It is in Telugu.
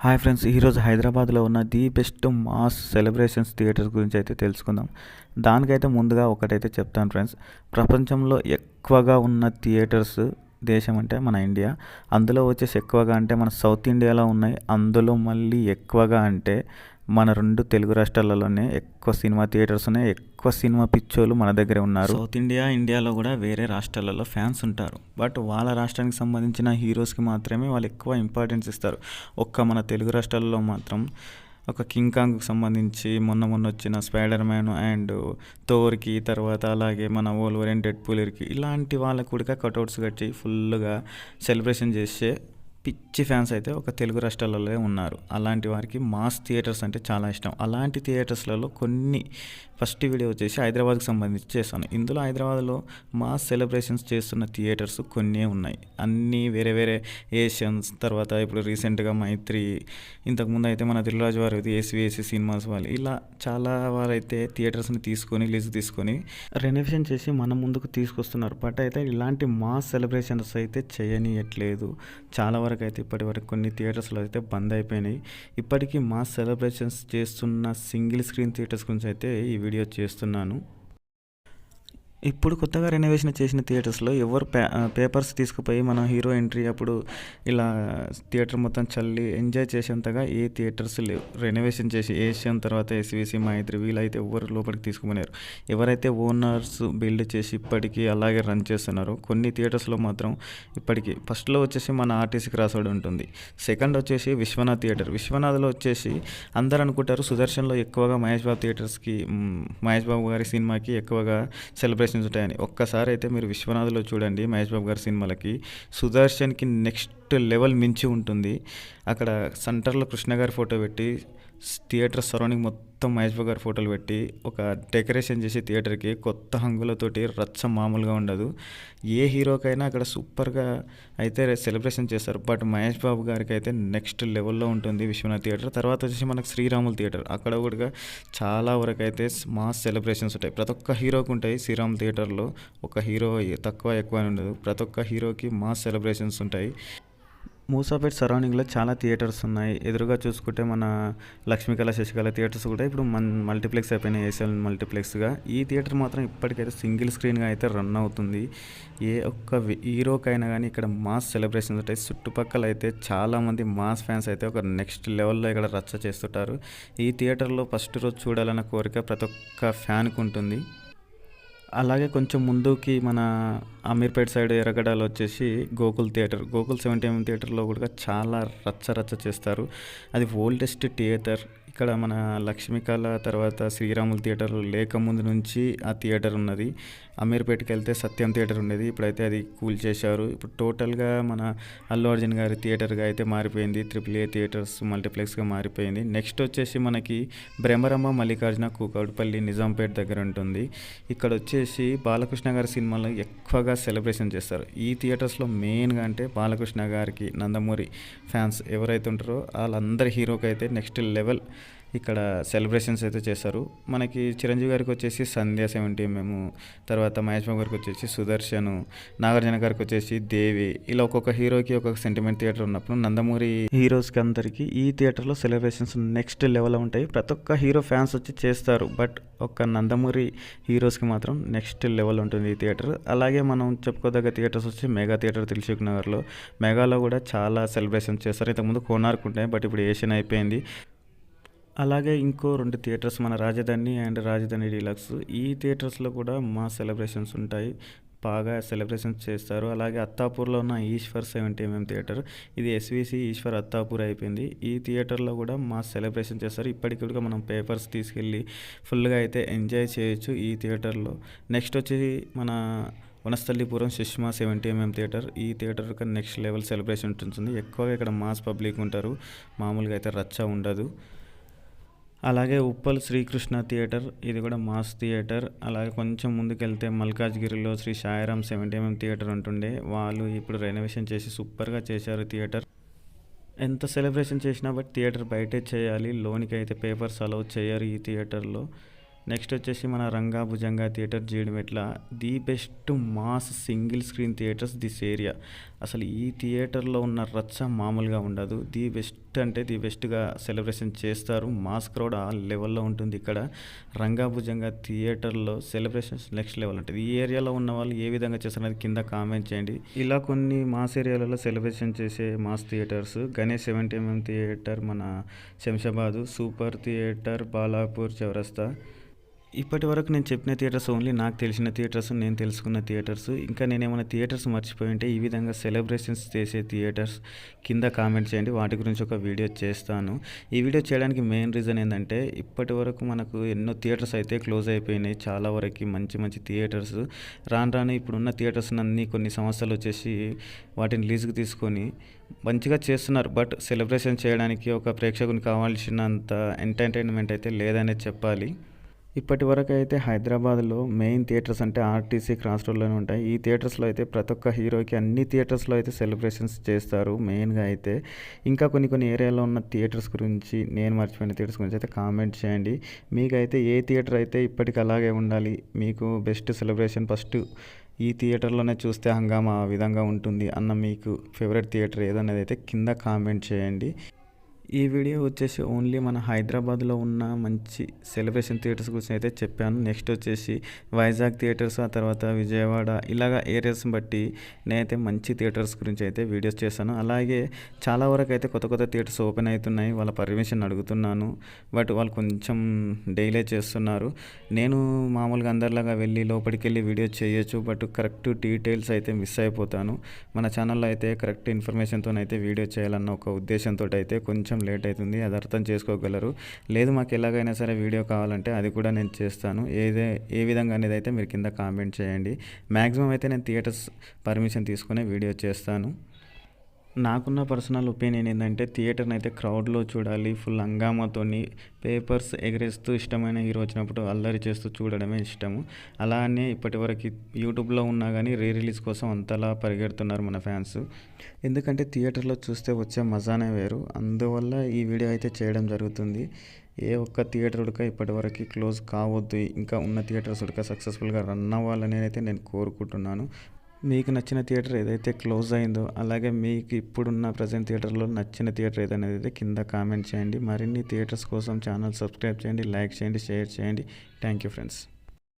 హాయ్ ఫ్రెండ్స్, ఈరోజు హైదరాబాద్లో ఉన్న the best mass celebrations theatres గురించి అయితే తెలుసుకుందాం. దానికైతే ముందుగా ఒకటైతే చెప్తాను ఫ్రెండ్స్. ప్రపంచంలో ఎక్కువగా ఉన్న థియేటర్స్ దేశం అంటే మన ఇండియా. అందులో వచ్చేసి ఎక్కువగా అంటే మన సౌత్ ఇండియాలో ఉన్నాయి. అందులో మళ్ళీ ఎక్కువగా అంటే మన 2 తెలుగు రాష్ట్రాలలోనే ఎక్కువ సినిమా థియేటర్స్ ఉన్నాయి. ఎక్కువ సినిమా పిచ్చోళ్ళు మన దగ్గరే ఉన్నారు. సౌత్ ఇండియాలో కూడా వేరే రాష్ట్రాలలో ఫ్యాన్స్ ఉంటారు. బట్ వాళ్ళ రాష్ట్రానికి సంబంధించిన హీరోస్కి మాత్రమే వాళ్ళు ఎక్కువ ఇంపార్టెన్స్ ఇస్తారు. మన తెలుగు రాష్ట్రాలలో మాత్రం ఒక కింగ్ కాంగ్కి సంబంధించి మొన్న వచ్చిన స్పైడర్ మ్యాన్ అండ్ థోర్కి, తర్వాత అలాగే మన వోల్వరిన్, డెడ్పూల్కి ఇలాంటి వాళ్ళకు కూడా కటౌట్స్ కట్టి ఫుల్గా సెలబ్రేషన్ చేసే పిచ్చి ఫ్యాన్స్ అయితే ఒక తెలుగు రాష్ట్రాలలో ఉన్నారు. అలాంటి వారికి మాస్ థియేటర్స్ అంటే చాలా ఇష్టం. అలాంటి థియేటర్స్లలో కొన్ని ఫస్ట్ వీడియో వచ్చేసి హైదరాబాద్కి సంబంధించి చేస్తాను. ఇందులో హైదరాబాద్లో మాస్ సెలబ్రేషన్స్ చేస్తున్న థియేటర్స్ కొన్ని ఉన్నాయి. అన్నీ వేరే వేరే ఏషియన్స్, తర్వాత ఇప్పుడు రీసెంట్గా మైత్రి, ఇంతకుముందు అయితే మన దిల్రాజు వారి ఏసీ సినిమాస్ వాళ్ళు, ఇలా చాలా వారైతే థియేటర్స్ని లీజు తీసుకొని రెనోవేషన్ చేసి మన ముందుకు తీసుకొస్తున్నారు. బట్ అయితే ఇలాంటి మాస్ సెలబ్రేషన్స్ అయితే చేయనీయట్లేదు. చాలా వరకు అయితే ఇప్పటి వరకు కొన్ని థియేటర్స్లో అయితే బంద్ అయిపోయినాయి. ఇప్పటికీ మాస్ సెలబ్రేషన్స్ చేస్తున్న సింగిల్ స్క్రీన్ థియేటర్స్ గురించి అయితే ఈ వీడియో చేస్తున్నాను. ఇప్పుడు కొత్తగా రెనోవేషన్ చేసిన థియేటర్స్లో ఎవరు పేపర్స్ తీసుకుపోయి మన హీరో ఎంట్రీ అప్పుడు ఇలా థియేటర్ మొత్తం చల్లి ఎంజాయ్ చేసేంతగా ఏ థియేటర్స్ లేవు. రెనోవేషన్ చేసి ఏషియన్, తర్వాత ఎస్వీసీ, మైత్రి వీళ్ళైతే ఎవరు లోపలికి తీసుకుపోయారు. ఎవరైతే ఓనర్స్ బిల్డ్ చేసి ఇప్పటికీ అలాగే రన్ చేస్తున్నారో కొన్ని థియేటర్స్లో మాత్రం ఇప్పటికీ ఫస్ట్లో వచ్చేసి మన ఆర్టీసీ క్రాస్ రోడ్ ఉంటుంది. సెకండ్ వచ్చేసి విశ్వనాథ్ థియేటర్. విశ్వనాథ్లో వచ్చేసి అందరు అనుకుంటారు సుదర్శన్లో ఎక్కువగా మహేష్ బాబు గారి సినిమాకి ఎక్కువగా సెలబ్రేషన్స్ ఉంటాయని. ఒక్కసారి అయితే మీరు విశ్వనాథ్లో చూడండి, మహేష్ బాబు గారి సినిమాలకి సుదర్శన్కి నెక్స్ట్ లెవెల్ మించి ఉంటుంది. అక్కడ సెంటర్లో కృష్ణ గారి ఫోటో పెట్టి, థియేటర్ సరౌండింగ్ మొత్తం మహేష్ బాబు గారి ఫోటోలు పెట్టి ఒక డెకరేషన్ చేసి థియేటర్కి కొత్త హంగులతోటి రచ్చ మామూలుగా ఉండదు. ఏ హీరోకైనా అక్కడ సూపర్గా అయితే సెలబ్రేషన్ చేస్తారు. బట్ మహేష్ బాబు గారికి అయితే నెక్స్ట్ లెవెల్లో ఉంటుంది విశ్వనాథ్ థియేటర్. తర్వాత వచ్చేసి మనకు శ్రీరాములు థియేటర్. అక్కడ కూడా చాలా వరకు అయితే మాస్ సెలబ్రేషన్స్ ఉంటాయి. ప్రతి ఒక్క హీరోకి ఉంటాయి. శ్రీరాములు థియేటర్లో ఒక హీరో తక్కువ ఎక్కువ అని ఉండదు. ప్రతి ఒక్క హీరోకి మాస్ సెలబ్రేషన్స్ ఉంటాయి. మూసాపేట్ సరౌండింగ్లో చాలా థియేటర్స్ ఉన్నాయి. ఎదురుగా చూసుకుంటే మన లక్ష్మీకళ, శశికళ థియేటర్స్ కూడా ఇప్పుడు మల్టీప్లెక్స్ అయిపోయినాయి, ఏషియన్ మల్టీప్లెక్స్గా. ఈ థియేటర్ మాత్రం ఇప్పటికైతే సింగిల్ స్క్రీన్గా అయితే రన్ అవుతుంది. ఏ ఒక్క హీరోకైనా కానీ ఇక్కడ మాస్ సెలబ్రేషన్స్ ఉంటాయి. చుట్టుపక్కల అయితే చాలామంది మాస్ ఫ్యాన్స్ అయితే ఒక నెక్స్ట్ లెవెల్లో ఇక్కడ రచ్చ చేస్తుంటారు. ఈ థియేటర్లో ఫస్ట్ రోజు చూడాలన్న కోరిక ప్రతి ఒక్క ఫ్యాన్కి ఉంటుంది. అలాగే కొంచెం ముందుకి మన అమీర్పేట్ సైడ్ ఎర్రగడ్డలో వచ్చేసి గోకుల్ 70mm థియేటర్లో కూడా చాలా రచ్చ చేస్తారు. అది ఓల్డెస్ట్ థియేటర్. ఇక్కడ మన లక్ష్మీకళ, తర్వాత శ్రీరాములు థియేటర్ లేకముందు నుంచి ఆ థియేటర్ ఉన్నది. అమీర్పేట్కి వెళ్తే సత్యం థియేటర్ ఉండేది. ఇప్పుడైతే అది కూల్ చేశారు. ఇప్పుడు టోటల్గా మన అల్లు అర్జున్ గారి థియేటర్గా అయితే మారిపోయింది. AAA థియేటర్స్ మల్టీప్లెక్స్గా మారిపోయింది. నెక్స్ట్ వచ్చేసి మనకి బ్రహ్మరమ్మ మల్లికార్జున కూకట్పల్లి నిజాంపేట్ దగ్గర ఉంటుంది. ఇక్కడ వచ్చేసి బాలకృష్ణ గారి సినిమాలో ఎక్కువగా సెలబ్రేషన్ చేస్తారు. ఈ థియేటర్స్లో మెయిన్గా అంటే బాలకృష్ణ గారికి నందమూరి ఫ్యాన్స్ ఎవరైతే ఉంటారో వాళ్ళందరి హీరోకి అయితే నెక్స్ట్ లెవెల్ ఇక్కడ సెలబ్రేషన్స్ అయితే చేస్తారు. మనకి చిరంజీవి గారికి వచ్చేసి సంధ్య 70mm, తర్వాత మహేష్ బాబు గారికి వచ్చేసి సుదర్శను, నాగార్జున గారికి వచ్చేసి దేవి, ఇలా ఒక్కొక్క హీరోకి ఒక్కొక్క సెంటిమెంట్ థియేటర్ ఉన్నప్పుడు నందమూరి హీరోస్కి అందరికీ ఈ థియేటర్లో సెలబ్రేషన్స్ నెక్స్ట్ లెవెల్లో ఉంటాయి. ప్రతి ఒక్క హీరో ఫ్యాన్స్ వచ్చి చేస్తారు. బట్ ఒక్క నందమూరి హీరోస్కి మాత్రం నెక్స్ట్ లెవెల్ ఉంటుంది ఈ థియేటర్. అలాగే మనం చెప్పుకోదగ్గ థియేటర్స్ వచ్చి మెగా థియేటర్ దిల్సుఖ్ నగర్లో. మెగాలో కూడా చాలా సెలబ్రేషన్స్ చేస్తారు. ఇంతకుముందు కోనార్క్ ఉంటాయి, బట్ ఇప్పుడు ఏషియన్ అయిపోయింది. అలాగే ఇంకో 2 థియేటర్స్ మన రాజధాని అండ్ రాజధాని డీలక్స్. ఈ థియేటర్స్లో కూడా మా సెలబ్రేషన్స్ ఉంటాయి, బాగా సెలబ్రేషన్స్ చేస్తారు. అలాగే అత్తాపూర్లో ఉన్న ఈశ్వర్ 70mm థియేటర్, ఇది ఎస్వీసీ ఈశ్వర్ అత్తాపూర్ అయిపోయింది. ఈ థియేటర్లో కూడా మా సెలబ్రేషన్ చేస్తారు. ఇప్పటికి కూడా మనం పేపర్స్ తీసుకెళ్ళి ఫుల్గా అయితే ఎంజాయ్ చేయొచ్చు ఈ థియేటర్లో. నెక్స్ట్ వచ్చి మన వనస్థలిపురం సుష్మా 70mm థియేటర్. ఈ థియేటర్ నెక్స్ట్ లెవెల్ సెలబ్రేషన్ ఉంటుంది. ఎక్కువగా ఇక్కడ మాస్ పబ్లిక్ ఉంటారు, మామూలుగా అయితే రచ్చ ఉండదు. అలాగే ఉప్పల్ శ్రీకృష్ణ థియేటర్, ఇది కూడా మాస్ థియేటర్. అలాగే కొంచెం ముందుకెళ్తే మల్కాజ్గిరిలో శ్రీ సాయిరామ్ 70mm థియేటర్ ఉంటుండే, వాళ్ళు ఇప్పుడు రెనోవేషన్ చేసి సూపర్గా చేశారు థియేటర్. ఎంత సెలబ్రేషన్ చేసినా బట్ థియేటర్ బయటే చేయాలి, లోనికి అయితే పేపర్స్ అలౌ చేయరు ఈ థియేటర్లో. నెక్స్ట్ వచ్చేసి మన Ranga Bhujanga theatre Jeedimetla the best mass single screen theatres this area. అసలు ఈ థియేటర్లో ఉన్న రచ్చ మామూలుగా ఉండదు. ది బెస్ట్ అంటే ది బెస్ట్గా సెలబ్రేషన్ చేస్తారు. మాస్ క్రౌడ్ ఆ లెవెల్లో ఉంటుంది. ఇక్కడ రంగా భుజంగా థియేటర్లో సెలబ్రేషన్స్ నెక్స్ట్ లెవెల్ ఉంటుంది. ఈ ఏరియాలో ఉన్న వాళ్ళు ఏ విధంగా చేస్తారనేది కింద కామెంట్ చేయండి. ఇలా కొన్ని మాస్ ఏరియాలలో సెలబ్రేషన్ చేసే mass theatres Ganesh 70mm theatre మన శంషాబాదు, సూపర్ థియేటర్ బాలాపూర్ చౌరస్తా. ఇప్పటి వరకు నేను చెప్పిన థియేటర్స్ ఓన్లీ నాకు తెలిసిన థియేటర్స్, నేను తెలుసుకున్న థియేటర్స్. ఇంకా నేనేమైనా థియేటర్స్ మర్చిపోయి ఉంటే ఈ విధంగా సెలబ్రేషన్స్ చేసే థియేటర్స్ కింద కామెంట్ చేయండి. వాటి గురించి ఒక వీడియో చేస్తాను. ఈ వీడియో చేయడానికి మెయిన్ రీజన్ ఏంటంటే ఇప్పటి వరకు మనకు ఎన్నో థియేటర్స్ అయితే క్లోజ్ అయిపోయినాయి. చాలా వరకు మంచి మంచి థియేటర్స్ రాను ఇప్పుడున్న థియేటర్స్ అన్నీ కొన్ని సంవత్సరాలు వచ్చేసి వాటిని లీజుకి తీసుకొని మంచిగా చేస్తున్నారు. బట్ సెలబ్రేషన్ చేయడానికి ఒక ప్రేక్షకునికి కావాల్సినంత ఎంటర్టైన్మెంట్ అయితే లేదనే చెప్పాలి. ఇప్పటి వరకు అయితే హైదరాబాద్లో మెయిన్ థియేటర్స్ అంటే ఆర్టీసీ క్రాస్ రోడ్లోనే ఉంటాయి. ఈ థియేటర్స్లో అయితే ప్రతి ఒక్క హీరోకి అన్ని థియేటర్స్లో అయితే సెలబ్రేషన్స్ చేస్తారు మెయిన్గా అయితే. ఇంకా కొన్ని ఏరియాలో ఉన్న థియేటర్స్ గురించి, నేను మర్చిపోయిన థియేటర్స్ గురించి అయితే కామెంట్ చేయండి. మీకైతే ఏ థియేటర్ అయితే ఇప్పటికి అలాగే ఉండాలి, మీకు బెస్ట్ సెలబ్రేషన్ ఫస్ట్ ఈ థియేటర్లోనే చూస్తే హంగామా ఆ విధంగా ఉంటుంది అన్న మీకు ఫేవరెట్ థియేటర్ ఏదనేది అయితే కింద కామెంట్ చేయండి. ఈ వీడియో వచ్చేసి ఓన్లీ మన హైదరాబాద్లో ఉన్న మంచి సెలబ్రేషన్ థియేటర్స్ గురించి అయితే చెప్పాను. నెక్స్ట్ వచ్చేసి వైజాగ్ థియేటర్స్, ఆ తర్వాత విజయవాడ, ఇలాగ ఏరియాస్ని బట్టి నేనైతే మంచి థియేటర్స్ గురించి అయితే వీడియోస్ చేశాను. అలాగే చాలా వరకు అయితే కొత్త థియేటర్స్ ఓపెన్ అవుతున్నాయి. వాళ్ళ పర్మిషన్ అడుగుతున్నాను, బట్ వాళ్ళు కొంచెం డైలే చేస్తున్నారు. నేను మామూలుగా అందరిలాగా వెళ్ళి లోపలికి వెళ్ళి వీడియో చేయొచ్చు, బట్ కరెక్ట్ డీటెయిల్స్ అయితే మిస్ అయిపోతాను. మన ఛానల్లో అయితే కరెక్ట్ ఇన్ఫర్మేషన్తో అయితే వీడియో చేయాలన్న ఒక ఉద్దేశంతో అయితే కొంచెం లేట్ అవుతుంది. అది అర్థం చేసుకోగలరు. లేదు మాకు ఎలాగైనా సరే వీడియో కావాలంటే అది కూడా నేను చేస్తాను. ఏ విధంగా అనేది అయితే మీరు కింద కామెంట్ చేయండి. మ్యాక్సిమం అయితే నేను థియేటర్స్ పర్మిషన్ తీసుకునే వీడియో చేస్తాను. నాకున్న పర్సనల్ ఒపీనియన్ ఏంటంటే థియేటర్ని అయితే క్రౌడ్లో చూడాలి, ఫుల్ హంగామాతోని పేపర్స్ ఎగరేస్తూ ఇష్టమైన హీరో వచ్చినప్పుడు అల్లరి చేస్తూ చూడడమే ఇష్టము. అలానే ఇప్పటివరకు యూట్యూబ్లో ఉన్నా కానీ రిలీజ్ కోసం అంతలా పరిగెడుతున్నారు మన ఫ్యాన్స్. ఎందుకంటే థియేటర్లో చూస్తే వచ్చే మజానే వేరు. అందువల్ల ఈ వీడియో అయితే చేయడం జరుగుతుంది. ఏ ఒక్క థియేటర్ ఉడక ఇప్పటివరకు క్లోజ్ కావద్దు, ఇంకా ఉన్న థియేటర్స్ ఉడక సక్సెస్ఫుల్గా రన్ అవ్వాలని అయితే నేను కోరుకుంటున్నాను. మీకు నచ్చిన థియేటర్ ఏదైతే క్లోజ్ అయిందో, అలాగే మీకు ఇప్పుడున్న ప్రజెంట్ థియేటర్లో నచ్చిన థియేటర్ ఏదనేది అయితే కింద కామెంట్ చేయండి. మరిన్ని థియేటర్స్ కోసం ఛానల్ సబ్స్క్రైబ్ చేయండి, లైక్ చేయండి, షేర్ చేయండి. Thank you friends.